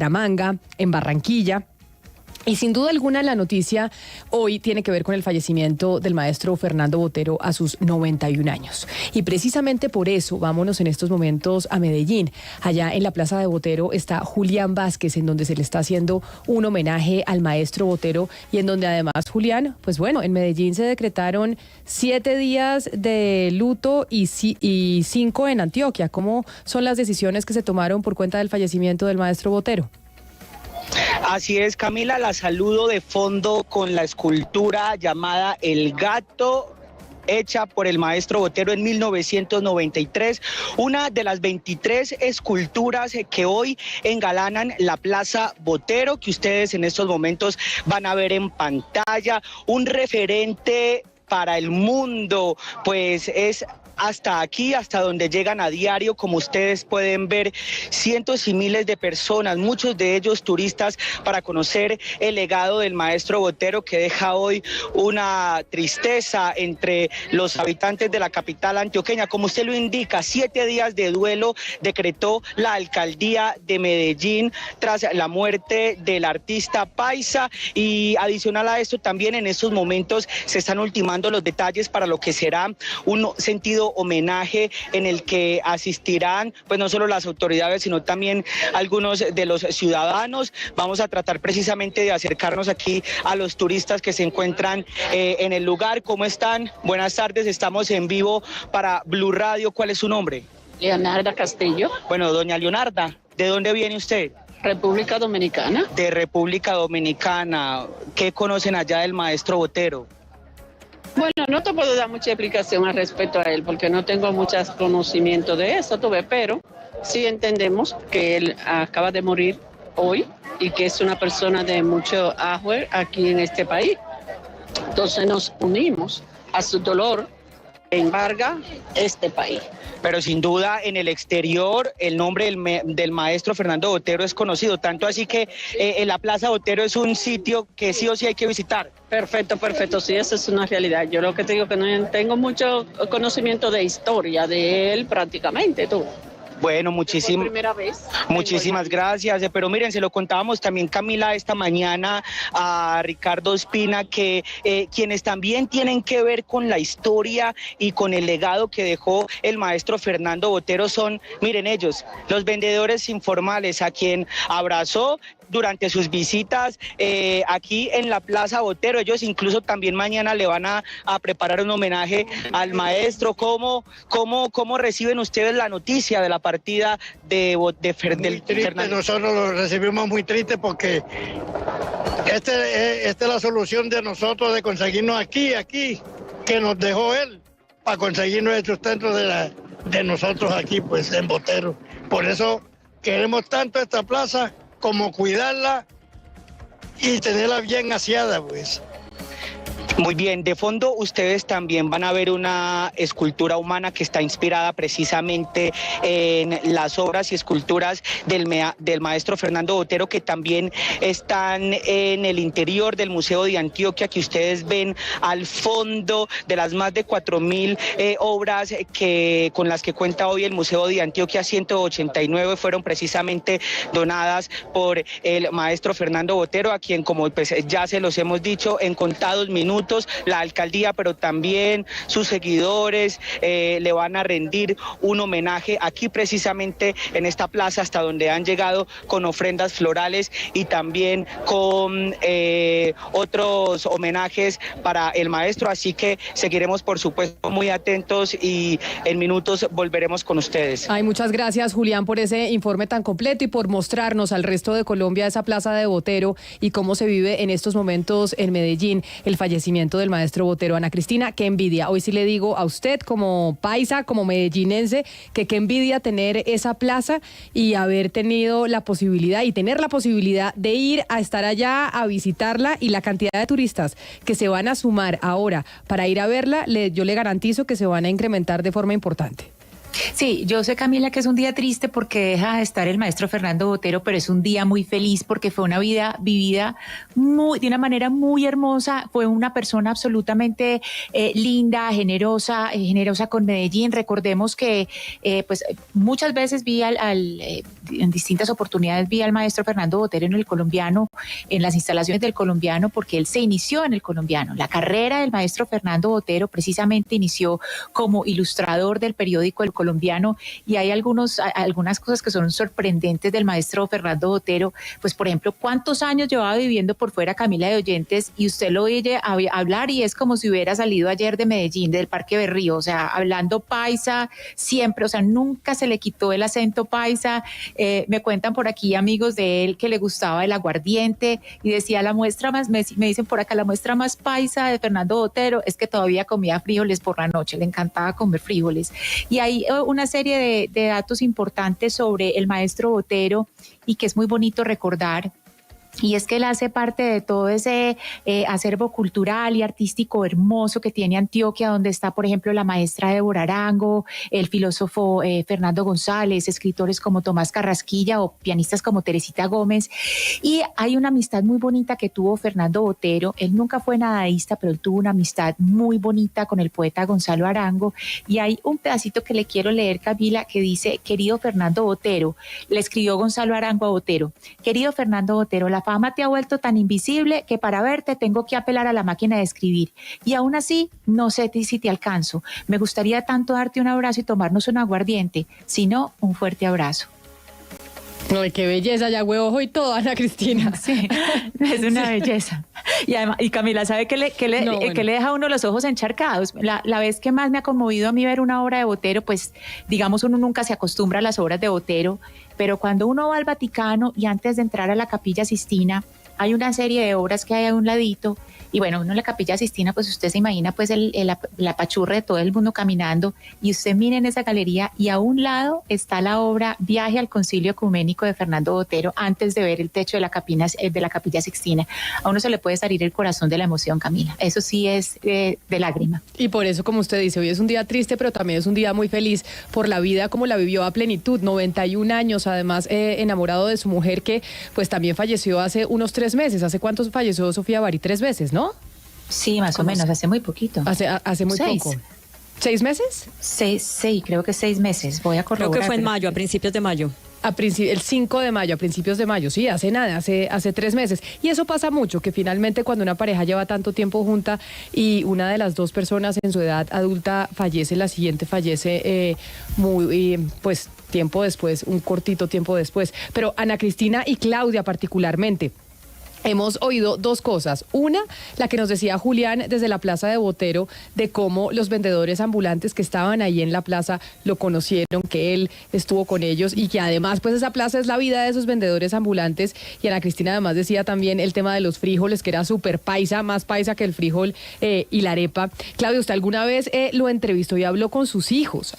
Bucaramanga, en Barranquilla. Y sin duda alguna la noticia hoy tiene que ver con el fallecimiento del maestro Fernando Botero a sus 91 años. Y precisamente por eso vámonos en estos momentos a Medellín. Allá en la Plaza de Botero está Julián Vázquez, en donde se le está haciendo un homenaje al maestro Botero y en donde además, Julián, pues bueno, en Medellín se decretaron 7 días de luto y 5 en Antioquia. ¿Cómo son las decisiones que se tomaron por cuenta del fallecimiento del maestro Botero? Así es, Camila, la saludo de fondo con la escultura llamada El Gato, hecha por el maestro Botero en 1993, una de las 23 esculturas que hoy engalanan la Plaza Botero, que ustedes en estos momentos van a ver en pantalla, un referente para el mundo, pues es hasta aquí, hasta donde llegan a diario, como ustedes pueden ver, cientos y miles de personas, muchos de ellos turistas, para conocer el legado del maestro Botero, que deja hoy una tristeza entre los habitantes de la capital antioqueña. Como usted lo indica, 7 días de duelo decretó la alcaldía de Medellín tras la muerte del artista paisa, y adicional a esto también en estos momentos se están ultimando los detalles para lo que será un sentido homenaje en el que asistirán pues no solo las autoridades sino también algunos de los ciudadanos. Vamos a tratar precisamente de acercarnos aquí a los turistas que se encuentran en el lugar. ¿Cómo están? Buenas tardes, estamos en vivo para Blue Radio. ¿Cuál es su nombre? Leonarda Castillo. Bueno, doña Leonarda, ¿de dónde viene usted? República Dominicana. De República Dominicana. ¿Qué conocen allá del maestro Botero? Bueno, no te puedo dar mucha explicación al respecto a él porque no tengo mucho conocimiento de eso, pero sí entendemos que él acaba de morir hoy y que es una persona de mucho auge aquí en este país. Entonces nos unimos a su dolor que embarga este país. Pero sin duda en el exterior el nombre del maestro Fernando Botero es conocido, tanto así que la Plaza Botero es un sitio que sí o sí hay que visitar. Perfecto, sí, eso es una realidad. Yo lo que te digo que no tengo mucho conocimiento de historia de él prácticamente, tú. Bueno, muchísimas gracias. Pero miren, se lo contábamos también, Camila, esta mañana a Ricardo Espina, que quienes también tienen que ver con la historia y con el legado que dejó el maestro Fernando Botero son, miren ellos, los vendedores informales, a quien abrazó durante sus visitas aquí en la Plaza Botero. Ellos incluso también mañana le van a preparar un homenaje al maestro. ¿Cómo reciben ustedes la noticia de la partida de Fernando? Nosotros lo recibimos muy triste porque esta es la solución de nosotros de conseguirnos aquí, que nos dejó él, para conseguirnos el sustento de nosotros aquí, pues en Botero. Por eso queremos tanto esta plaza como cuidarla y tenerla bien aseada, pues. Muy bien, de fondo ustedes también van a ver una escultura humana que está inspirada precisamente en las obras y esculturas del maestro Fernando Botero, que también están en el interior del Museo de Antioquia, que ustedes ven al fondo de las más de 4.000 obras con las que cuenta hoy el Museo de Antioquia. 189 fueron precisamente donadas por el maestro Fernando Botero, a quien, como pues ya se los hemos dicho, en contados minutos la alcaldía, pero también sus seguidores le van a rendir un homenaje aquí precisamente en esta plaza, hasta donde han llegado con ofrendas florales y también con otros homenajes para el maestro. Así que seguiremos, por supuesto, muy atentos y en minutos volveremos con ustedes. Ay, muchas gracias, Julián, por ese informe tan completo y por mostrarnos al resto de Colombia esa Plaza de Botero y cómo se vive en estos momentos en Medellín el fallecimiento del maestro Botero. Ana Cristina, qué envidia. Hoy sí le digo a usted, como paisa, como medellinense, que qué envidia tener esa plaza y haber tenido la posibilidad y tener la posibilidad de ir a estar allá, a visitarla, y la cantidad de turistas que se van a sumar ahora para ir a verla, yo le garantizo que se van a incrementar de forma importante. Sí, yo sé, Camila, que es un día triste porque deja de estar el maestro Fernando Botero, pero es un día muy feliz porque fue una vida vivida de una manera muy hermosa. Fue una persona absolutamente linda, generosa con Medellín. Recordemos que pues muchas veces vi en distintas oportunidades vi al maestro Fernando Botero en el Colombiano, en las instalaciones del Colombiano, porque él se inició en el Colombiano. La carrera del maestro Fernando Botero precisamente inició como ilustrador del periódico El Colombiano, y hay algunas cosas que son sorprendentes del maestro Fernando Botero. Pues, por ejemplo, ¿cuántos años llevaba viviendo por fuera, Camila, de oyentes? Y usted lo oye hablar y es como si hubiera salido ayer de Medellín, del Parque Berrío, o sea, hablando paisa siempre, o sea, nunca se le quitó el acento paisa. Me cuentan por aquí amigos de él que le gustaba el aguardiente y decía la muestra más, me dicen por acá, la muestra más paisa de Fernando Botero es que todavía comía frijoles por la noche, le encantaba comer frijoles. Y hay una serie de datos importantes sobre el maestro Botero y que es muy bonito recordar. Y es que él hace parte de todo ese acervo cultural y artístico hermoso que tiene Antioquia, donde está, por ejemplo, la maestra Débora Arango, el filósofo Fernando González, escritores como Tomás Carrasquilla o pianistas como Teresita Gómez. Y hay una amistad muy bonita que tuvo Fernando Botero. Él nunca fue nadaísta, pero él tuvo una amistad muy bonita con el poeta Gonzalo Arango. Y hay un pedacito que le quiero leer, Camila, que dice: querido Fernando Botero, le escribió Gonzalo Arango a Botero, querido Fernando Botero, la fama te ha vuelto tan invisible que para verte tengo que apelar a la máquina de escribir. Y aún así, no sé si te alcanzo. Me gustaría tanto darte un abrazo y tomarnos un aguardiente. Si no, un fuerte abrazo. Ay, qué belleza, ya huevo y todo, Ana Cristina. Sí, es una belleza. Y además, y Camila, ¿sabe qué le deja a uno los ojos encharcados? La vez que más me ha conmovido a mí ver una obra de Botero, pues digamos uno nunca se acostumbra a las obras de Botero, pero cuando uno va al Vaticano y antes de entrar a la Capilla Sistina, hay una serie de obras que hay a un ladito. Y bueno, uno en la Capilla Sistina, pues usted se imagina pues la pachurra de todo el mundo caminando, y usted mire en esa galería y a un lado está la obra Viaje al Concilio Ecuménico de Fernando Botero, antes de ver el techo de la Capilla Sixtina. A uno se le puede salir el corazón de la emoción, Camila. Eso sí es de lágrima. Y por eso, como usted dice, hoy es un día triste, pero también es un día muy feliz por la vida como la vivió a plenitud. 91 años, además enamorado de su mujer, que pues también falleció hace unos 3 meses. ¿Hace cuánto falleció Sofía Bari? 3 veces, ¿no? Sí, más o menos, hace muy poquito. Hace muy 6. poco. ¿6 meses? Sí, creo que 6 meses. Voy a corroborar. Creo que fue en mayo, a principios de mayo. El 5 de mayo, a principios de mayo, sí, hace nada, hace 3 meses. Y eso pasa mucho, que finalmente cuando una pareja lleva tanto tiempo junta y una de las dos personas en su edad adulta fallece, la siguiente fallece pues tiempo después, un cortito tiempo después. Pero Ana Cristina y Claudia particularmente, hemos oído 2 cosas. Una, la que nos decía Julián desde la Plaza de Botero, de cómo los vendedores ambulantes que estaban ahí en la plaza lo conocieron, que él estuvo con ellos y que además pues esa plaza es la vida de esos vendedores ambulantes. Y Ana Cristina además decía también el tema de los frijoles, que era súper paisa, más paisa que el frijol y la arepa. Claudia, usted alguna vez lo entrevistó y habló con sus hijos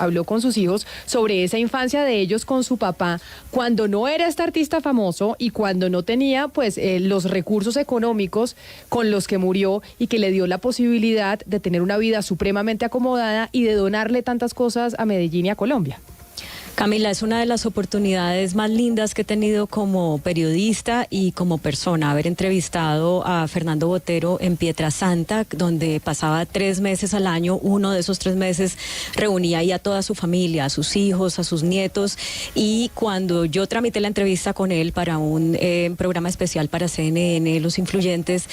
sobre esa infancia de ellos con su papá, cuando no era este artista famoso y cuando no tenía pues los recursos económicos con los que murió, y que le dio la posibilidad de tener una vida supremamente acomodada y de donarle tantas cosas a Medellín y a Colombia. Camila, es una de las oportunidades más lindas que he tenido como periodista y como persona, haber entrevistado a Fernando Botero en Pietrasanta, donde pasaba 3 meses al año. Uno de esos 3 meses reunía ahí a toda su familia, a sus hijos, a sus nietos, y cuando yo tramité la entrevista con él para un programa especial para CNN, Los Influyentes,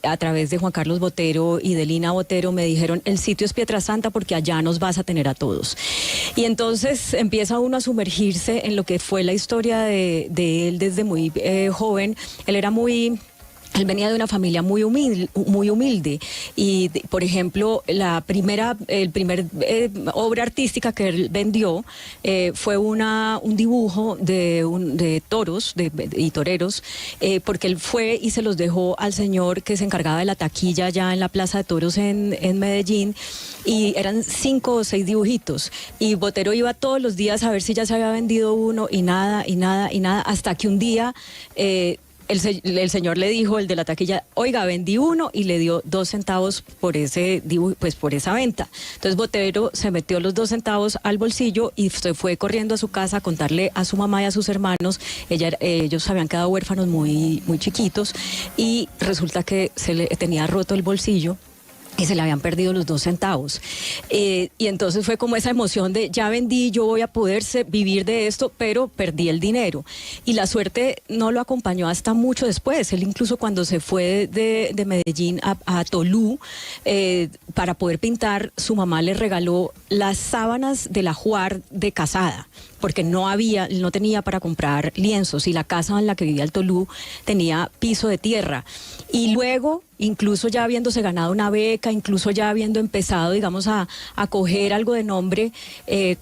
a través de Juan Carlos Botero y de Lina Botero, me dijeron: el sitio es Pietrasanta porque allá nos vas a tener a todos. Y entonces empieza uno a sumergirse en lo que fue la historia de él desde muy joven. Él venía de una familia muy humilde y, por ejemplo, el primer obra artística que él vendió fue un dibujo de toros y toreros, porque él fue y se los dejó al señor que se encargaba de la taquilla ya en la Plaza de Toros en Medellín, y eran 5 o 6 dibujitos, y Botero iba todos los días a ver si ya se había vendido uno, y nada, hasta que un día el señor le dijo, el de la taquilla: oiga, vendí uno, y le dio 2 centavos por ese dibujo, pues por esa venta. Entonces Botero se metió los 2 centavos al bolsillo y se fue corriendo a su casa a contarle a su mamá y a sus hermanos. Ellos habían quedado huérfanos muy, muy chiquitos, y resulta que se le tenía roto el bolsillo. y se le habían perdido los 2 centavos. Y entonces fue como esa emoción de ya vendí, yo voy a poder vivir de esto, pero perdí el dinero. Y la suerte no lo acompañó hasta mucho después. Él incluso cuando se fue de Medellín a Tolú para poder pintar, su mamá le regaló las sábanas del ajuar de Casada, porque no tenía para comprar lienzos, y la casa en la que vivía el Tolú tenía piso de tierra. Y luego, incluso ya habiéndose ganado una beca, incluso ya habiendo empezado, digamos, a coger algo de nombre,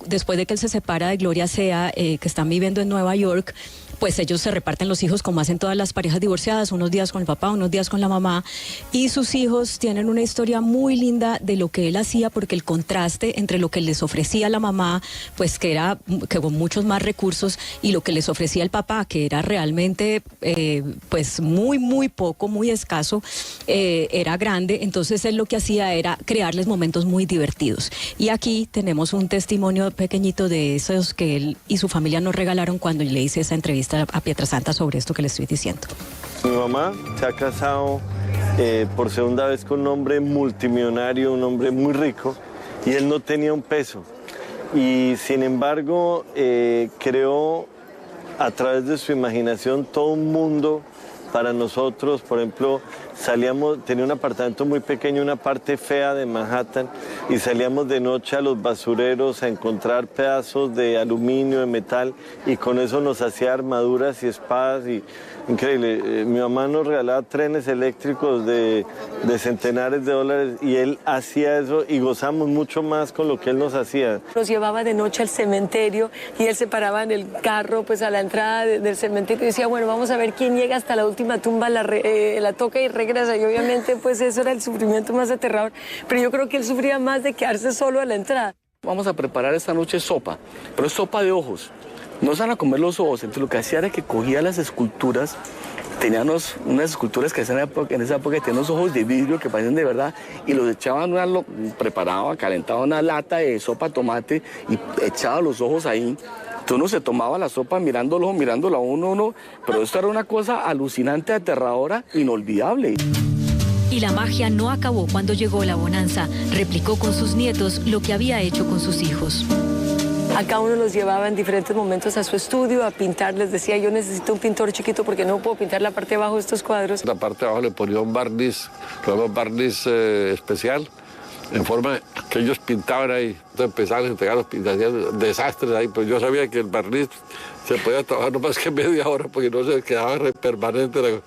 después de que él se separa de Gloria Sea, que están viviendo en Nueva York, pues ellos se reparten los hijos como hacen todas las parejas divorciadas, unos días con el papá, unos días con la mamá, y sus hijos tienen una historia muy linda de lo que él hacía, porque el contraste entre lo que les ofrecía la mamá, pues que con muchos más recursos, y lo que les ofrecía el papá, que era realmente pues muy poco, muy escaso, era grande. Entonces él lo que hacía era crearles momentos muy divertidos. Y aquí tenemos un testimonio pequeñito de esos que él y su familia nos regalaron cuando le hice esa entrevista a Pietrasanta sobre esto que le estoy diciendo. Mi mamá se ha casado por segunda vez con un hombre multimillonario, un hombre muy rico, y él no tenía un peso. Y sin embargo, creó a través de su imaginación todo un mundo para nosotros. Por ejemplo, tenía un apartamento muy pequeño, una parte fea de Manhattan, y salíamos de noche a los basureros a encontrar pedazos de aluminio, de metal, y con eso nos hacía armaduras y espadas. Y increíble. Mi mamá nos regalaba trenes eléctricos de centenares de dólares, y él hacía eso, y gozamos mucho más con lo que él nos hacía. Nos llevaba de noche al cementerio, y él se paraba en el carro pues a la entrada del cementerio y decía, bueno, vamos a ver quién llega hasta la última tumba, la toca y regresa. Y obviamente pues eso era el sufrimiento más aterrador, pero yo creo que él sufría más de quedarse solo a la entrada. Vamos a preparar esta noche sopa, pero es sopa de ojos. No se van a comer los ojos. Entonces lo que hacía era que cogía las esculturas, tenían unas esculturas que hacían en esa época, tenían unos ojos de vidrio que parecían de verdad, y los echaban, preparaban, calentaban una lata de sopa de tomate y echaban los ojos ahí. Entonces uno se tomaba la sopa mirándola a uno, pero esto era una cosa alucinante, aterradora, inolvidable. Y la magia no acabó cuando llegó la bonanza. Replicó con sus nietos lo que había hecho con sus hijos. A cada uno los llevaba en diferentes momentos a su estudio a pintar. Les decía, yo necesito un pintor chiquito porque no puedo pintar la parte de abajo de estos cuadros. La parte de abajo le ponía un barniz, especial, en forma que ellos pintaban ahí. Entonces empezaban a entregar los pintadores, desastres ahí, pero yo sabía que el barniz se podía trabajar no más que media hora porque no se quedaba permanente.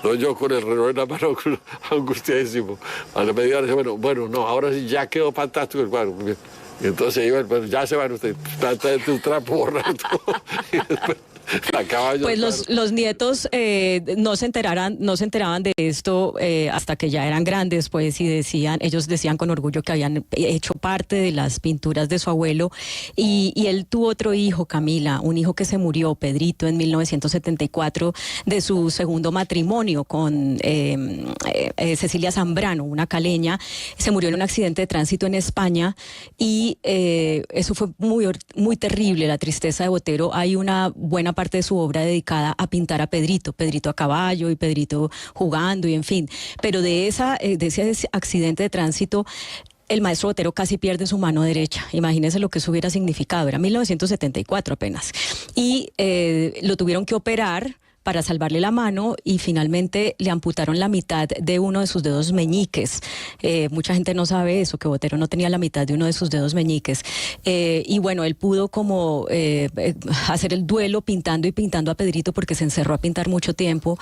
No, yo con el reloj en la mano angustiadísimo. A la media hora decía, bueno, no, ahora sí ya quedó fantástico el cuadro. Y entonces iba, bueno, ya se van ustedes, trata de tu trapo, borrar todo. Y después, pues los nietos no se enteraban de esto hasta que ya eran grandes, pues, y ellos decían con orgullo que habían hecho parte de las pinturas de su abuelo, y él tuvo otro hijo, Camila, un hijo que se murió, Pedrito, en 1974, de su segundo matrimonio con Cecilia Zambrano, una caleña. Se murió en un accidente de tránsito en España, y eso fue muy terrible, la tristeza de Botero. Hay una buena parte de su obra dedicada a pintar a Pedrito a caballo y Pedrito jugando y en fin. Pero de ese accidente de tránsito, el maestro Botero casi pierde su mano derecha. Imagínense lo que eso hubiera significado. Era 1974 apenas. Y lo tuvieron que operar para salvarle la mano, y finalmente le amputaron la mitad de uno de sus dedos meñiques. Mucha gente no sabe eso, que Botero no tenía la mitad de uno de sus dedos meñiques. Y bueno, él pudo como hacer el duelo pintando a Pedrito, porque se encerró a pintar mucho tiempo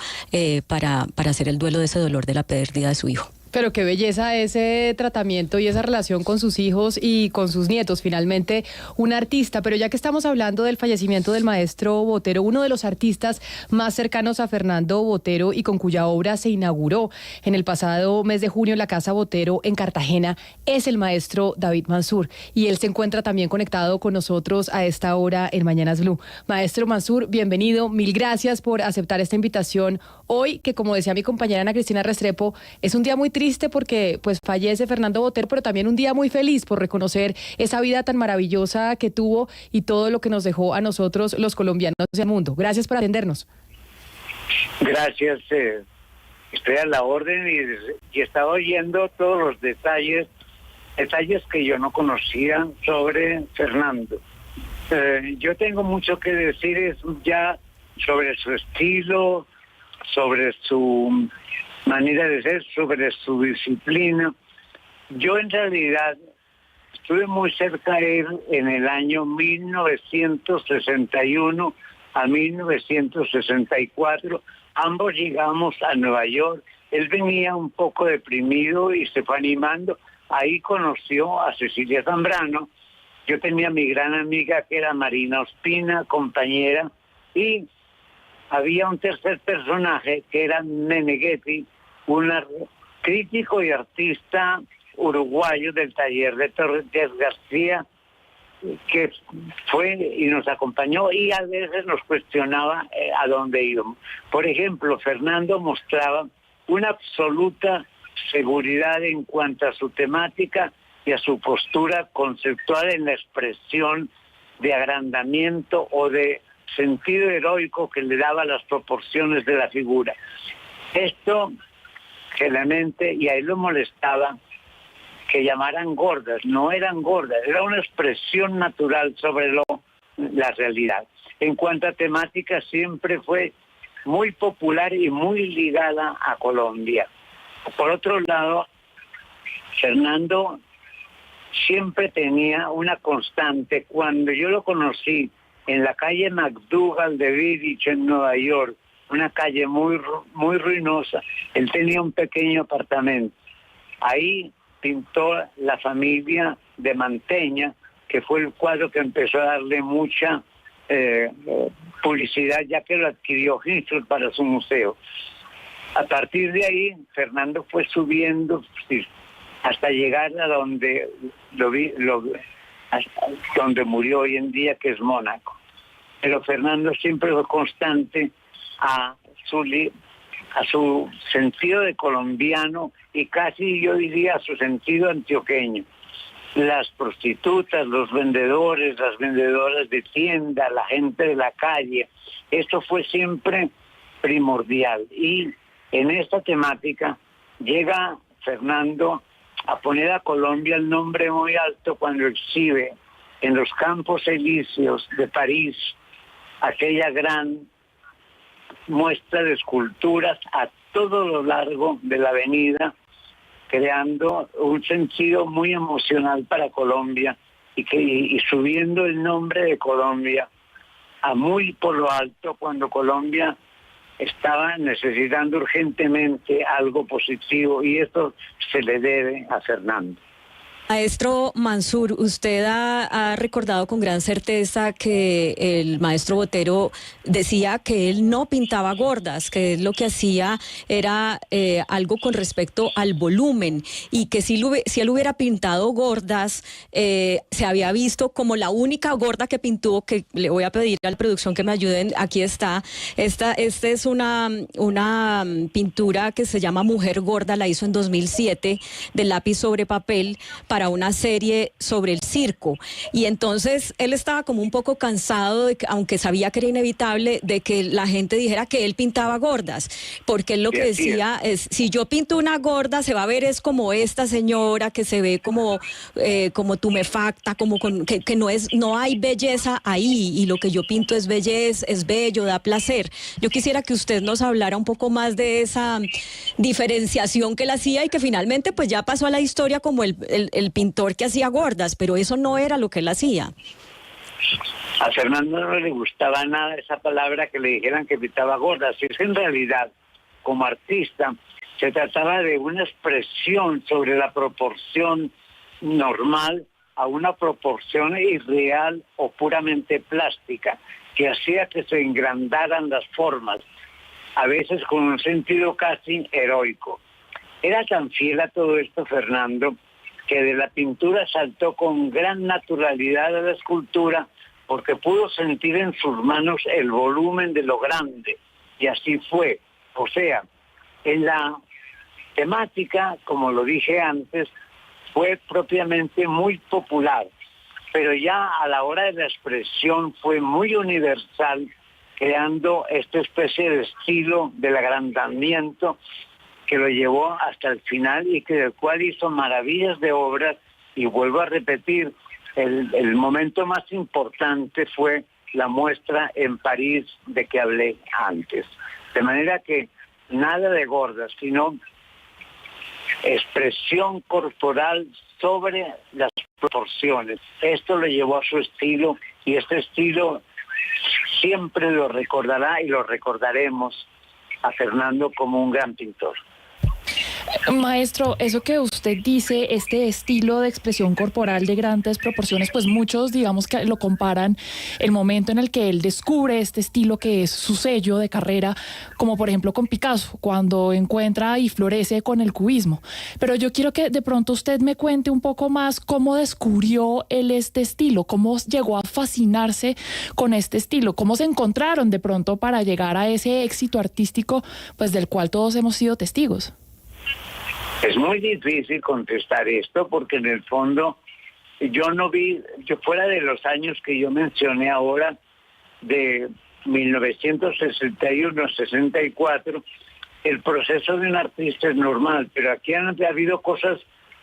para hacer el duelo de ese dolor de la pérdida de su hijo. Pero qué belleza ese tratamiento y esa relación con sus hijos y con sus nietos, finalmente un artista. Pero ya que estamos hablando del fallecimiento del maestro Botero, uno de los artistas más cercanos a Fernando Botero y con cuya obra se inauguró en el pasado mes de junio la Casa Botero en Cartagena, es el maestro David Mansur, y él se encuentra también conectado con nosotros a esta hora en Mañanas Blue. Maestro Mansur, bienvenido, mil gracias por aceptar esta invitación hoy, que como decía mi compañera Ana Cristina Restrepo, es un día muy triste porque pues fallece Fernando Botero, pero también un día muy feliz por reconocer esa vida tan maravillosa que tuvo y todo lo que nos dejó a nosotros los colombianos y al mundo. Gracias por atendernos. Gracias. estoy a la orden y estaba oyendo todos los detalles que yo no conocía sobre Fernando. Yo tengo mucho que decir ya sobre su estilo, sobre su manera de ser, sobre su disciplina. Yo en realidad estuve muy cerca de él en el año 1961 a 1964. Ambos llegamos a Nueva York. Él venía un poco deprimido y se fue animando. Ahí conoció a Cecilia Zambrano. Yo tenía mi gran amiga que era Marina Ospina, compañera, y había un tercer personaje que era Meneghetti, un crítico y artista uruguayo del taller de Torres García, que fue y nos acompañó y a veces nos cuestionaba a dónde íbamos. Por ejemplo, Fernando mostraba una absoluta seguridad en cuanto a su temática y a su postura conceptual en la expresión de agrandamiento o de sentido heroico que le daba las proporciones de la figura. Esto generalmente, y a él lo molestaba, que llamaran gordas. No eran gordas, era una expresión natural sobre la realidad. En cuanto a temática, siempre fue muy popular y muy ligada a Colombia. Por otro lado, Fernando siempre tenía una constante. Cuando yo lo conocí en la calle McDougall de Village en Nueva York, una calle muy ruinosa, él tenía un pequeño apartamento. Ahí pintó La familia de Manteña, que fue el cuadro que empezó a darle mucha publicidad, ya que lo adquirió Hitchcock para su museo. A partir de ahí, Fernando fue subiendo hasta llegar a donde donde murió hoy en día, que es Mónaco. Pero Fernando siempre fue constante a su sentido de colombiano y casi yo diría a su sentido antioqueño. Las prostitutas, los vendedores, las vendedoras de tienda, la gente de la calle, esto fue siempre primordial. Y en esta temática llega Fernando a poner a Colombia el nombre muy alto cuando exhibe en los Campos Elíseos de París aquella gran muestra de esculturas a todo lo largo de la avenida, creando un sentido muy emocional para Colombia y subiendo el nombre de Colombia a muy por lo alto cuando Colombia estaba necesitando urgentemente algo positivo, y esto se le debe a Fernando. Maestro Mansur, usted ha recordado con gran certeza que el maestro Botero decía que él no pintaba gordas, que él lo que hacía era algo con respecto al volumen, y que si él hubiera pintado gordas, se había visto como la única gorda que pintó, que le voy a pedir a la producción que me ayuden, aquí está. Esta es una pintura que se llama Mujer Gorda, la hizo en 2007, de lápiz sobre papel, para una serie sobre el circo. Y entonces él estaba como un poco cansado, aunque sabía que era inevitable, de que la gente dijera que él pintaba gordas, porque él lo que decía es, si yo pinto una gorda, se va a ver es como esta señora que se ve como tumefacta, como que no hay belleza ahí, y lo que yo pinto es belleza, es bello, da placer. Yo quisiera que usted nos hablara un poco más de esa diferenciación que él hacía y que finalmente pues ya pasó a la historia como el pintor que hacía gordas, pero eso no era lo que él hacía. A Fernando no le gustaba nada esa palabra que le dijeran que pintaba gordas. Si es en realidad, como artista, se trataba de una expresión sobre la proporción normal a una proporción irreal o puramente plástica, que hacía que se engrandaran las formas, a veces con un sentido casi heroico. Era tan fiel a todo esto Fernando, que de la pintura saltó con gran naturalidad a la escultura, porque pudo sentir en sus manos el volumen de lo grande, y así fue. O sea, en la temática, como lo dije antes, fue propiamente muy popular, pero ya a la hora de la expresión fue muy universal, creando esta especie de estilo del agrandamiento que lo llevó hasta el final y que del cual hizo maravillas de obras. Y vuelvo a repetir, el momento más importante fue la muestra en París de que hablé antes. De manera que nada de gordas, sino expresión corporal sobre las proporciones. Esto lo llevó a su estilo y este estilo siempre lo recordará y lo recordaremos a Fernando como un gran pintor. Maestro, eso que usted dice, este estilo de expresión corporal de grandes proporciones, pues muchos digamos que lo comparan el momento en el que él descubre este estilo que es su sello de carrera, como por ejemplo con Picasso, cuando encuentra y florece con el cubismo. Pero yo quiero que de pronto usted me cuente un poco más cómo descubrió él este estilo, cómo llegó a fascinarse con este estilo, cómo se encontraron de pronto para llegar a ese éxito artístico, pues del cual todos hemos sido testigos. Es muy difícil contestar esto porque en el fondo yo no vi, yo fuera de los años que yo mencioné ahora, de 1961-64, el proceso de un artista es normal, pero aquí han habido cosas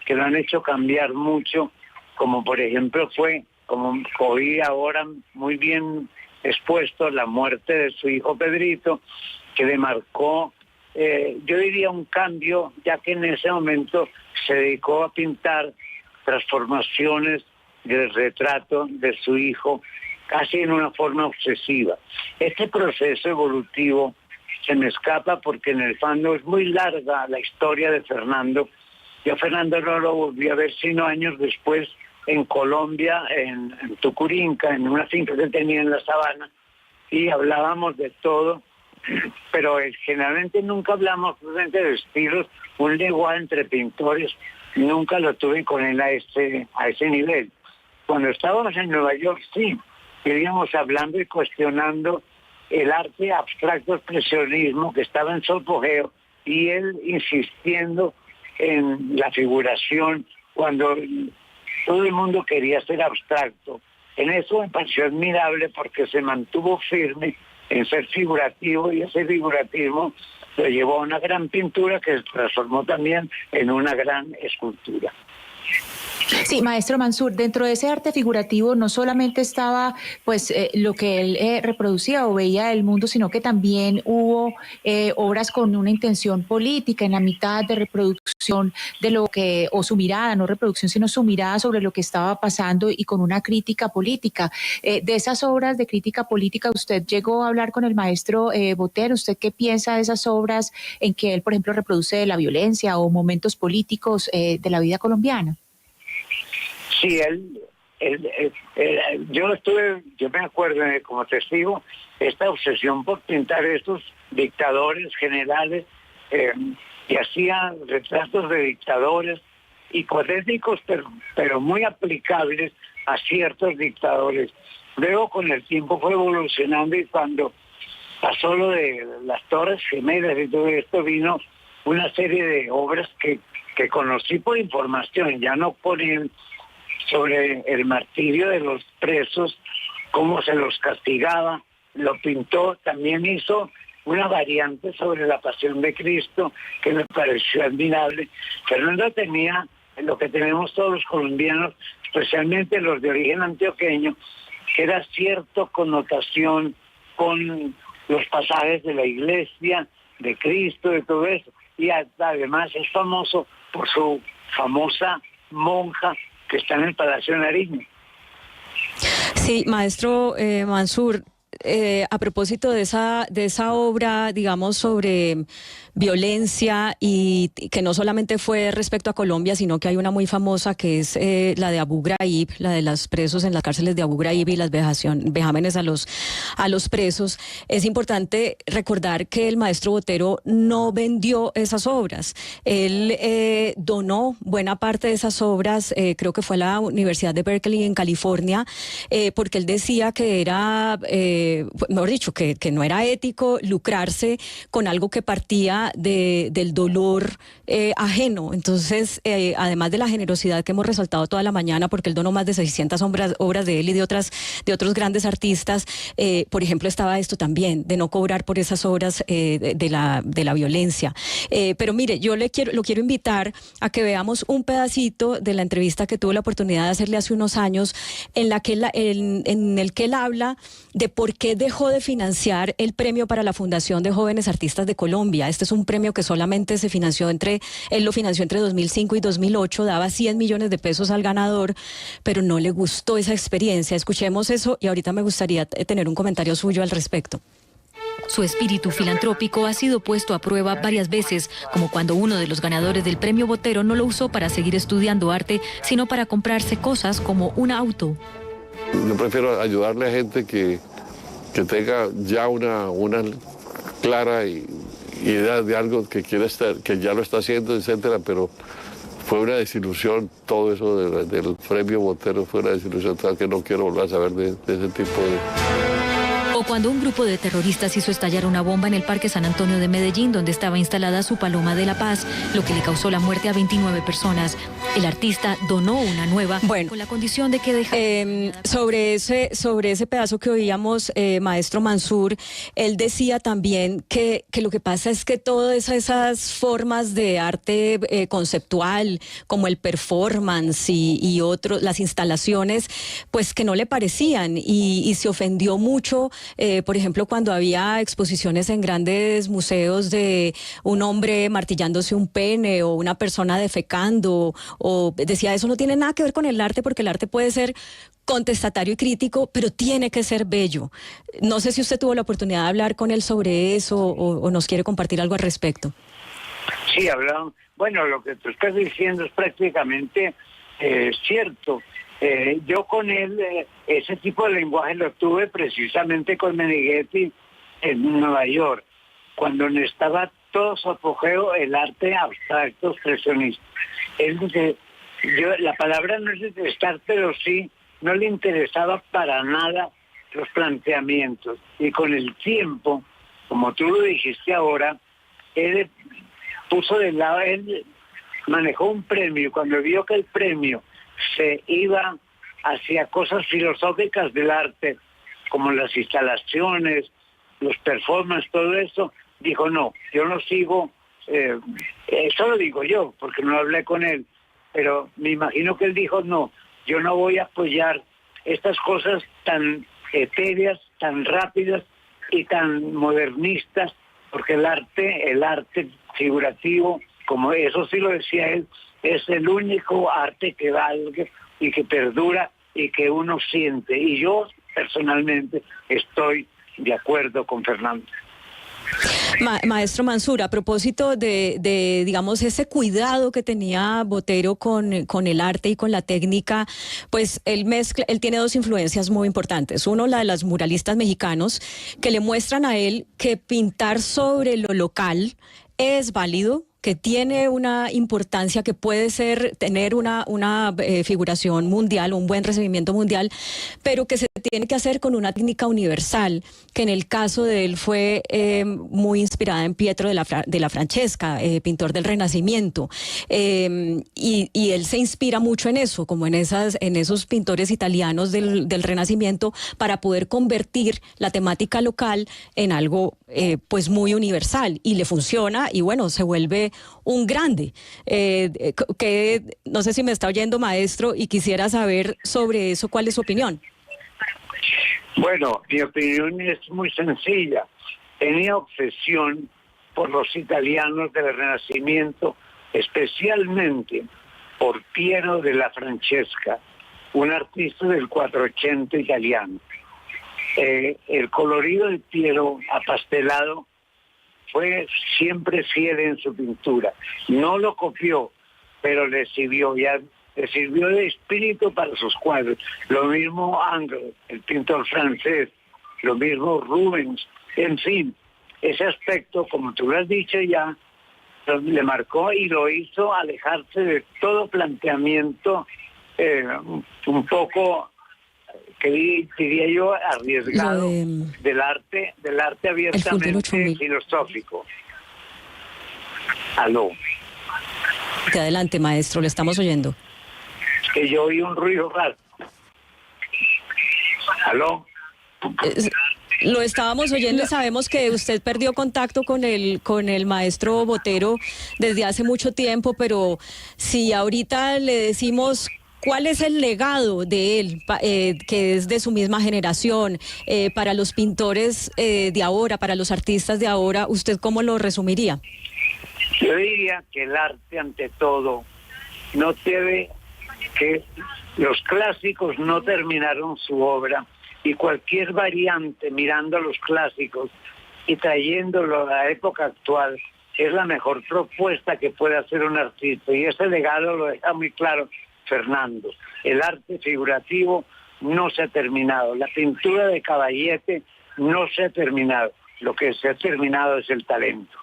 que lo han hecho cambiar mucho, como por ejemplo fue, como oí ahora muy bien expuesto, la muerte de su hijo Pedrito, que le marcó, yo diría un cambio, ya que en ese momento se dedicó a pintar transformaciones del retrato de su hijo, casi en una forma obsesiva. Este proceso evolutivo se me escapa porque en el fondo es muy larga la historia de Fernando. Yo a Fernando no lo volví a ver sino años después en Colombia, en Tucurinca, en una finca que tenía en la sabana, y hablábamos de todo, pero generalmente nunca hablamos de estilos, un lenguaje entre pintores, nunca lo tuve con él a ese nivel. Cuando estábamos en Nueva York, sí, íbamos hablando y cuestionando el arte abstracto expresionismo que estaba en su apogeo y él insistiendo en la figuración cuando todo el mundo quería ser abstracto. En eso me pareció admirable porque se mantuvo firme en ser figurativo y ese figurativismo lo llevó a una gran pintura que se transformó también en una gran escultura. Sí, maestro Mansur, dentro de ese arte figurativo no solamente estaba pues lo que él reproducía o veía del mundo, sino que también hubo obras con una intención política en la mitad de reproducción de lo que, o su mirada, no reproducción, sino su mirada sobre lo que estaba pasando y con una crítica política. De esas obras de crítica política, ¿usted llegó a hablar con el maestro Botero? ¿Usted qué piensa de esas obras en que él, por ejemplo, reproduce la violencia o momentos políticos de la vida colombiana? Sí, yo me acuerdo como testigo, esta obsesión por pintar estos dictadores generales, que hacían retratos de dictadores hipotéticos, pero muy aplicables a ciertos dictadores. Luego con el tiempo fue evolucionando y cuando pasó lo de las Torres Gemelas y todo esto, vino una serie de obras que conocí por información, ya no por él, sobre el martirio de los presos, cómo se los castigaba, lo pintó, también hizo una variante sobre la pasión de Cristo que me pareció admirable. Fernando tenía lo que tenemos todos los colombianos, especialmente los de origen antioqueño, que era cierta connotación con los pasajes de la iglesia, de Cristo, de todo eso. Y además es famoso por su famosa monja que está en el Palacio de Nariño. Sí, maestro Mansur, a propósito de esa obra, digamos, sobre violencia y que no solamente fue respecto a Colombia, sino que hay una muy famosa que es la de Abu Ghraib, la de los presos en las cárceles de Abu Ghraib y las vejámenes a los presos. Es importante recordar que el maestro Botero no vendió esas obras. Él donó buena parte de esas obras, creo que fue a la Universidad de Berkeley en California, porque él decía que era mejor dicho, que no era ético lucrarse con algo que partía del dolor ajeno. Entonces, además de la generosidad que hemos resaltado toda la mañana, porque él donó más de 600 obras de él y de otros grandes artistas, por ejemplo, estaba esto también, de no cobrar por esas obras de la violencia. Pero mire, yo lo quiero invitar a que veamos un pedacito de la entrevista que tuve la oportunidad de hacerle hace unos años, en el que él habla de por qué dejó de financiar el premio para la Fundación de Jóvenes Artistas de Colombia. Este es un premio que solamente él lo financió entre 2005 y 2008, daba 100 millones de pesos al ganador, pero no le gustó esa experiencia. Escuchemos eso y ahorita me gustaría tener un comentario suyo al respecto. Su espíritu filantrópico ha sido puesto a prueba varias veces, como cuando uno de los ganadores del premio Botero no lo usó para seguir estudiando arte, sino para comprarse cosas como un auto. Yo prefiero ayudarle a gente que tenga ya una clara idea de algo que quiere estar, que ya lo está haciendo, etcétera, pero fue una desilusión todo eso del premio Botero, fue una desilusión total, que no quiero volver a saber de ese tipo de... O cuando un grupo de terroristas hizo estallar una bomba en el Parque San Antonio de Medellín, donde estaba instalada su Paloma de la Paz, lo que le causó la muerte a 29 personas. El artista donó una nueva, con la condición de que dejara... Sobre ese pedazo que oíamos, maestro Mansur, él decía también que lo que pasa es que todas esas formas de arte conceptual, como el performance y otros, las instalaciones, pues que no le parecían y se ofendió mucho. Por ejemplo, cuando había exposiciones en grandes museos de un hombre martillándose un pene o una persona defecando, o decía, eso no tiene nada que ver con el arte, porque el arte puede ser contestatario y crítico, pero tiene que ser bello. No sé si usted tuvo la oportunidad de hablar con él sobre eso o nos quiere compartir algo al respecto. Sí, hablamos. Bueno, lo que tú estás diciendo es prácticamente cierto. Yo con él, ese tipo de lenguaje lo tuve precisamente con Meneghetti en Nueva York, cuando estaba todo su apogeo el arte abstracto expresionista. Él dice, la palabra no es detestar, pero sí, no le interesaba para nada los planteamientos. Y con el tiempo, como tú lo dijiste ahora, él puso de lado, él manejó un premio, y cuando vio que el premio se iba hacia cosas filosóficas del arte, como las instalaciones, los performances, todo eso, dijo, no, yo no sigo, eso lo digo yo, porque no hablé con él, pero me imagino que él dijo, no, yo no voy a apoyar estas cosas tan etéreas, tan rápidas y tan modernistas, porque el arte figurativo, como eso sí lo decía él, es el único arte que valga y que perdura y que uno siente. Y yo personalmente estoy de acuerdo con Fernando. Maestro Mansur, a propósito de digamos, ese cuidado que tenía Botero con el arte y con la técnica, pues él tiene dos influencias muy importantes. Uno, la de los muralistas mexicanos, que le muestran a él que pintar sobre lo local es válido, que tiene una importancia, que puede tener una figuración mundial, un buen recibimiento mundial, pero que se tiene que hacer con una técnica universal, que en el caso de él fue muy inspirada en Pietro de la Francesca, pintor del Renacimiento, y él se inspira mucho en eso, como en esos pintores italianos del Renacimiento, para poder convertir la temática local en algo pues muy universal, y le funciona, y bueno, se vuelve un grande. Que no sé si me está oyendo, maestro, y quisiera saber sobre eso, ¿cuál es su opinión? Bueno, mi opinión es muy sencilla. Tenía obsesión por los italianos del Renacimiento, especialmente por Piero de la Francesca, un artista del 480 italiano. El colorido de Piero apastelado fue siempre fiel en su pintura. No lo copió, pero le sirvió de espíritu para sus cuadros. Lo mismo Ingres, el pintor francés, lo mismo Rubens. En fin, ese aspecto, como tú lo has dicho ya, le marcó y lo hizo alejarse de todo planteamiento un poco que diría yo arriesgado del arte abiertamente filosófico. Aló. Que adelante, maestro, le estamos oyendo. Que yo oí un ruido raro. Aló. Lo estábamos oyendo y sabemos que usted perdió contacto con el maestro Botero desde hace mucho tiempo, pero si ahorita le decimos cuál es el legado de él, que es de su misma generación, para los pintores de ahora, para los artistas de ahora, ¿usted cómo lo resumiría? Yo diría que el arte, ante todo, no debe, que los clásicos no terminaron su obra, y cualquier variante mirando a los clásicos y trayéndolo a la época actual es la mejor propuesta que puede hacer un artista, y ese legado lo deja muy claro Fernando. El arte figurativo no se ha terminado, la pintura de Caballete no se ha terminado, lo que se ha terminado es el talento.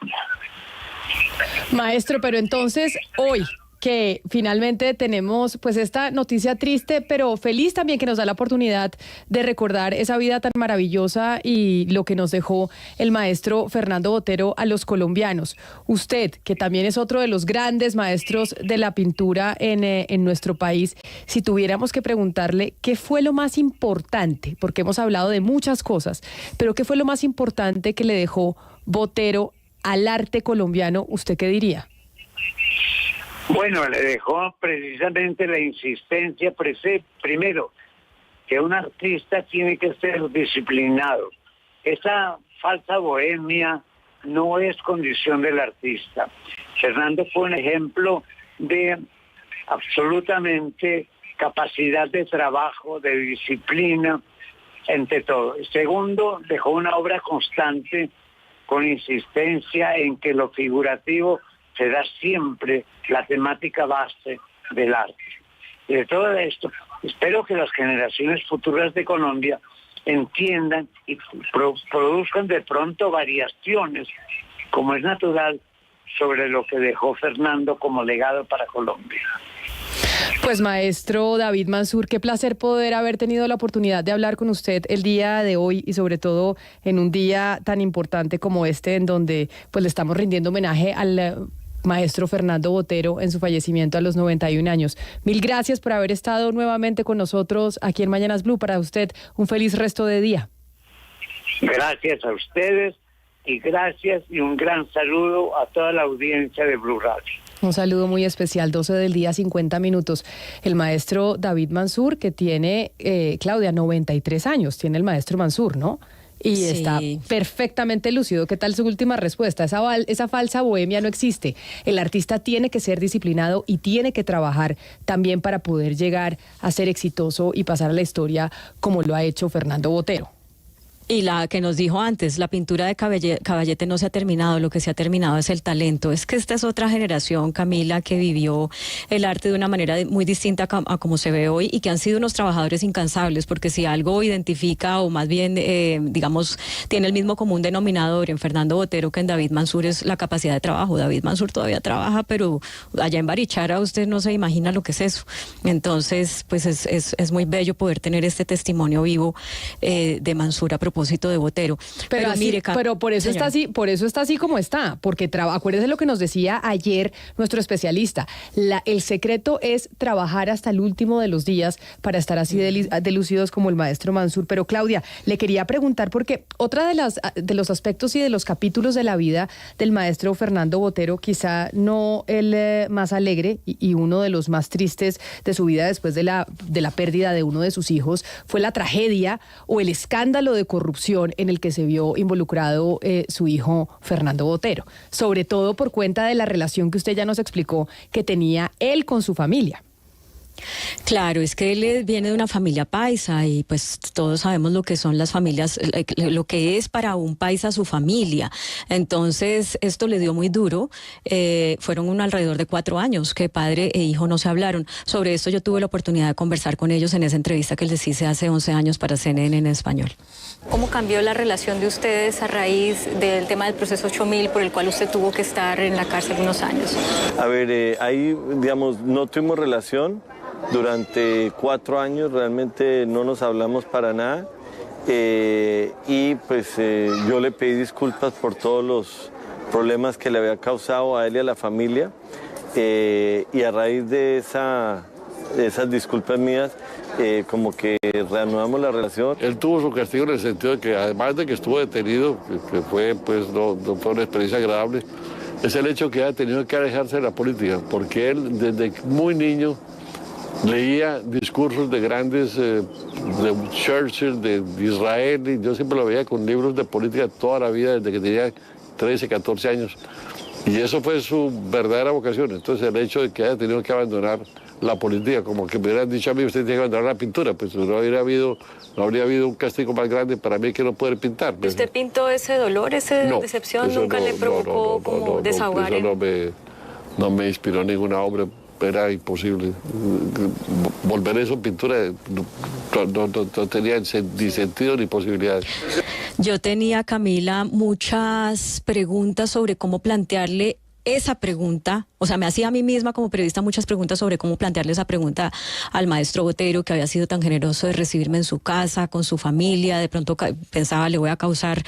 Maestro, pero entonces hoy que finalmente tenemos pues esta noticia triste pero feliz también, que nos da la oportunidad de recordar esa vida tan maravillosa y lo que nos dejó el maestro Fernando Botero a los colombianos. Usted, que también es otro de los grandes maestros de la pintura en nuestro país, si tuviéramos que preguntarle qué fue lo más importante, porque hemos hablado de muchas cosas, pero qué fue lo más importante que le dejó Botero al arte colombiano, ¿usted qué diría? Bueno, le dejó precisamente la insistencia, primero, que un artista tiene que ser disciplinado. Esa falsa bohemia no es condición del artista. Fernando fue un ejemplo de absolutamente capacidad de trabajo, de disciplina, entre todo. Segundo, dejó una obra constante con insistencia en que lo figurativo será siempre la temática base del arte. Y de todo esto, espero que las generaciones futuras de Colombia entiendan y produzcan de pronto variaciones, como es natural, sobre lo que dejó Fernando como legado para Colombia. Pues maestro David Mansur, qué placer poder haber tenido la oportunidad de hablar con usted el día de hoy y sobre todo en un día tan importante como este, en donde pues le estamos rindiendo homenaje al maestro Fernando Botero en su fallecimiento a los 91 años. Mil gracias por haber estado nuevamente con nosotros aquí en Mañanas Blue. Para usted, un feliz resto de día. Gracias a ustedes y gracias y un gran saludo a toda la audiencia de Blue Radio. Un saludo muy especial, 12 del día, 50 minutos. El maestro David Mansur, que tiene, Claudia, 93 años, tiene el maestro Mansur, ¿no? Y sí, está perfectamente lúcido. ¿Qué tal su última respuesta? Esa falsa bohemia no existe. El artista tiene que ser disciplinado y tiene que trabajar también para poder llegar a ser exitoso y pasar a la historia como lo ha hecho Fernando Botero. Y la que nos dijo antes, la pintura de Caballete no se ha terminado, lo que se ha terminado es el talento. Es que esta es otra generación, Camila, que vivió el arte de una manera muy distinta a como se ve hoy y que han sido unos trabajadores incansables, porque si algo identifica o más bien, digamos, tiene el mismo común denominador en Fernando Botero que en David Mansur es la capacidad de trabajo. David Mansur todavía trabaja, pero allá en Barichara usted no se imagina lo que es eso. Entonces, pues es muy bello poder tener este testimonio vivo de Mansur a propósito de Botero. Pero mire, pero por eso está así como está, porque acuérdese lo que nos decía ayer nuestro especialista. El secreto es trabajar hasta el último de los días para estar así de lúcidos como el maestro Mansur. Pero Claudia, le quería preguntar, porque otra de los aspectos y de los capítulos de la vida del maestro Fernando Botero, quizá no el más alegre y uno de los más tristes de su vida después de la pérdida de uno de sus hijos, fue la tragedia o el escándalo de corrupción en el que se vio involucrado su hijo Fernando Botero, sobre todo por cuenta de la relación que usted ya nos explicó que tenía él con su familia. Claro, es que él viene de una familia paisa y pues todos sabemos lo que son las familias, lo que es para un paisa su familia. Entonces esto le dio muy duro. Fueron alrededor de 4 años que padre e hijo no se hablaron. Sobre esto yo tuve la oportunidad de conversar con ellos en esa entrevista que les hice hace 11 años para CNN en español. ¿Cómo cambió la relación de ustedes a raíz del tema del proceso 8000 por el cual usted tuvo que estar en la cárcel unos años? A ver, ahí, digamos, no tuvimos relación. durante 4 años, realmente no nos hablamos para nada. Y pues yo le pedí disculpas por todos los problemas que le había causado a él y a la familia. Y a raíz de esas disculpas mías, como que reanudamos la relación. Él tuvo su castigo en el sentido de que, además de que estuvo detenido, que fue, pues, no fue una experiencia agradable, es el hecho que ha tenido que alejarse de la política, porque él desde muy niño leía discursos de grandes, de Churchill, de Israel, y yo siempre lo veía con libros de política toda la vida, desde que tenía 13, 14 años. Y eso fue su verdadera vocación. Entonces el hecho de que haya tenido que abandonar la política, como que me hubieran dicho a mí, usted tiene que abandonar la pintura, pues no habría habido un castigo más grande para mí que no poder pintar. Pues. ¿Usted pintó ese dolor, esa decepción? ¿Nunca le provocó como desahogar? No me inspiró ninguna obra, era imposible. Volver eso en pintura no tenía ni sentido ni posibilidades. Yo tenía, Camila, muchas preguntas sobre cómo plantearle esa pregunta, o sea, me hacía a mí misma como periodista muchas preguntas sobre cómo plantearle esa pregunta al maestro Botero, que había sido tan generoso de recibirme en su casa, con su familia. De pronto pensaba, le voy a causar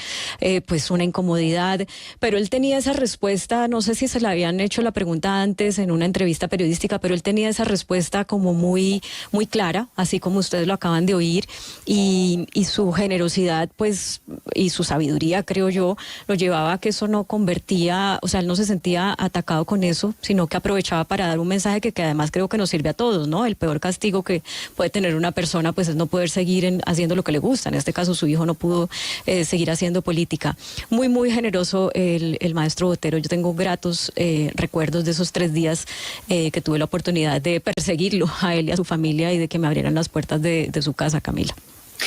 pues una incomodidad, pero él tenía esa respuesta, no sé si se le habían hecho la pregunta antes en una entrevista periodística, pero él tenía esa respuesta como muy, muy clara, así como ustedes lo acaban de oír, y su generosidad, pues, y su sabiduría, creo yo, lo llevaba a que eso no convertía, o sea, él no se sentía atacado con eso, sino que aprovechaba para dar un mensaje que además creo que nos sirve a todos, ¿no? El peor castigo que puede tener una persona, pues, es no poder seguir haciendo lo que le gusta. En este caso, su hijo no pudo seguir haciendo política. Muy, muy generoso el maestro Botero. Yo tengo gratos recuerdos de esos 3 días que tuve la oportunidad de perseguirlo a él y a su familia y de que me abrieran las puertas de su casa, Camila.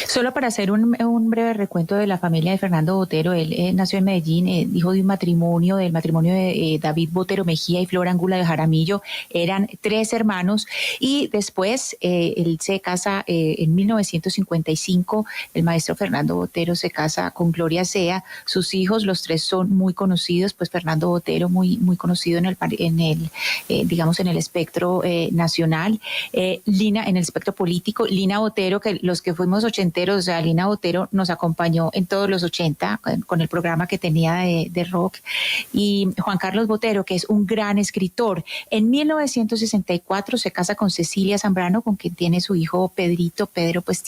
Solo para hacer un breve recuento de la familia de Fernando Botero, él nació en Medellín, hijo de un matrimonio, del matrimonio de David Botero Mejía y Flor Angula de Jaramillo. Eran 3 hermanos y después él se casa en 1955. El maestro Fernando Botero se casa con Gloria Sea. Sus hijos, los 3 son muy conocidos, pues Fernando Botero muy, muy conocido en el espectro nacional. Lina, en el espectro político. Lina Botero, que los que fuimos 80, o sea, Lina Botero nos acompañó en todos los 80 con el programa que tenía de rock. Y Juan Carlos Botero, que es un gran escritor. En 1964 se casa con Cecilia Zambrano, con quien tiene su hijo Pedrito. Pedro pues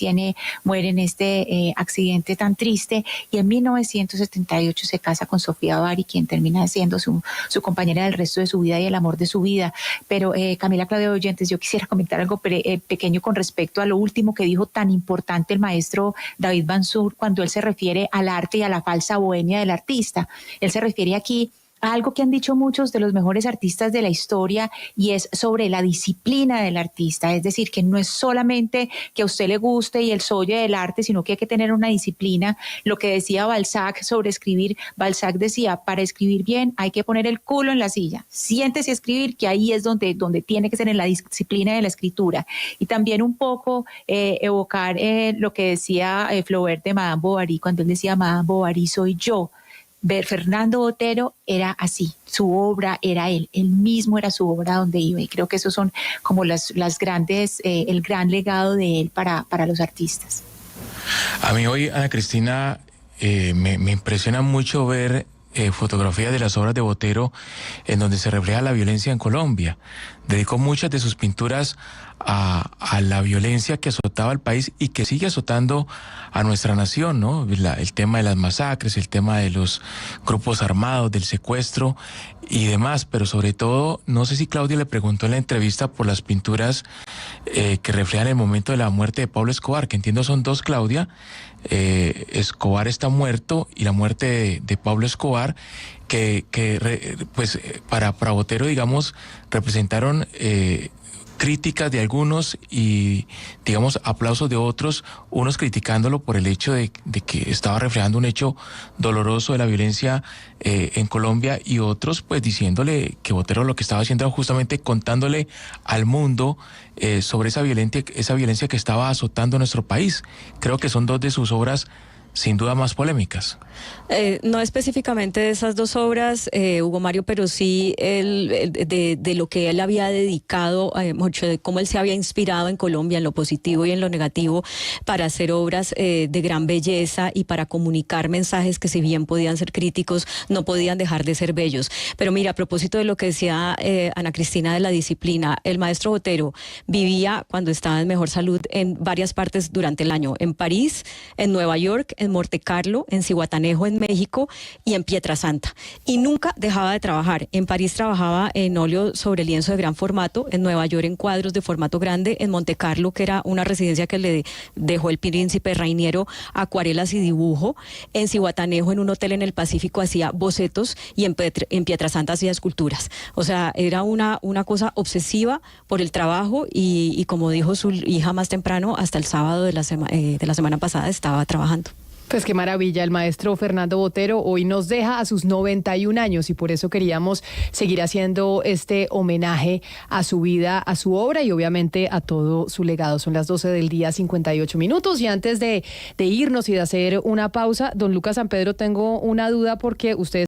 muere en este accidente tan triste. Y en 1978 se casa con Sofía Bari, quien termina siendo su compañera del resto de su vida y el amor de su vida. Pero Camila, Claudia, oyentes, yo quisiera comentar algo pequeño con respecto a lo último que dijo, tan importante el maestro David Mansur, cuando él se refiere al arte y a la falsa bohemia del artista. Él se refiere aquí a algo que han dicho muchos de los mejores artistas de la historia, y es sobre la disciplina del artista. Es decir, que no es solamente que a usted le guste y el solle del arte, sino que hay que tener una disciplina. Lo que decía Balzac sobre escribir, Balzac decía, para escribir bien hay que poner el culo en la silla, siéntese a escribir, que ahí es donde tiene que ser, en la disciplina de la escritura. Y también un poco evocar lo que decía Flaubert de Madame Bovary, cuando él decía, Madame Bovary soy yo. Fernando Botero era así, su obra era él mismo era su obra donde iba, y creo que esos son como las grandes, el gran legado de él para los artistas. A mí hoy, Ana Cristina, me impresiona mucho ver fotografías de las obras de Botero en donde se refleja la violencia en Colombia. Dedicó muchas de sus pinturas a la violencia que azotaba al país y que sigue azotando a nuestra nación, ¿no? El tema de las masacres, el tema de los grupos armados, del secuestro y demás, pero sobre todo, no sé si Claudia le preguntó en la entrevista por las pinturas que reflejan el momento de la muerte de Pablo Escobar, que entiendo son 2, Claudia. Escobar está muerto, y la muerte de Pablo Escobar, pues para Botero, digamos, representaron críticas de algunos y, digamos, aplausos de otros, unos criticándolo por el hecho de que estaba reflejando un hecho doloroso de la violencia en Colombia, y otros pues diciéndole que Botero lo que estaba haciendo era justamente contándole al mundo sobre esa violencia que estaba azotando nuestro país. Creo que son 2 de sus obras sin duda más polémicas. No específicamente de esas dos obras, Hugo Mario, pero sí de lo que él había dedicado, mucho de cómo él se había inspirado en Colombia, en lo positivo y en lo negativo, para hacer obras de gran belleza y para comunicar mensajes que, si bien podían ser críticos, no podían dejar de ser bellos. Pero mira, a propósito de lo que decía Ana Cristina de la disciplina, el maestro Botero vivía, cuando estaba en mejor salud, en varias partes durante el año: en París, en Nueva York, en Montecarlo, en Zihuatanejo, en México, y en Pietrasanta. Y nunca dejaba de trabajar. En París trabajaba en óleo sobre lienzo de gran formato, en Nueva York en cuadros de formato grande, en Montecarlo, que era una residencia que le dejó el príncipe Rainiero, acuarelas y dibujo. En Zihuatanejo, en un hotel en el Pacífico, hacía bocetos, y en Pietrasanta hacía esculturas. O sea, era una cosa obsesiva por el trabajo, y como dijo su hija más temprano, hasta el sábado de la semana pasada estaba trabajando. Pues qué maravilla, el maestro Fernando Botero hoy nos deja a sus 91 años, y por eso queríamos seguir haciendo este homenaje a su vida, a su obra y obviamente a todo su legado. Son las 12 del día, 58 minutos, y antes de irnos y de hacer una pausa, don Lucas San Pedro, tengo una duda, porque ustedes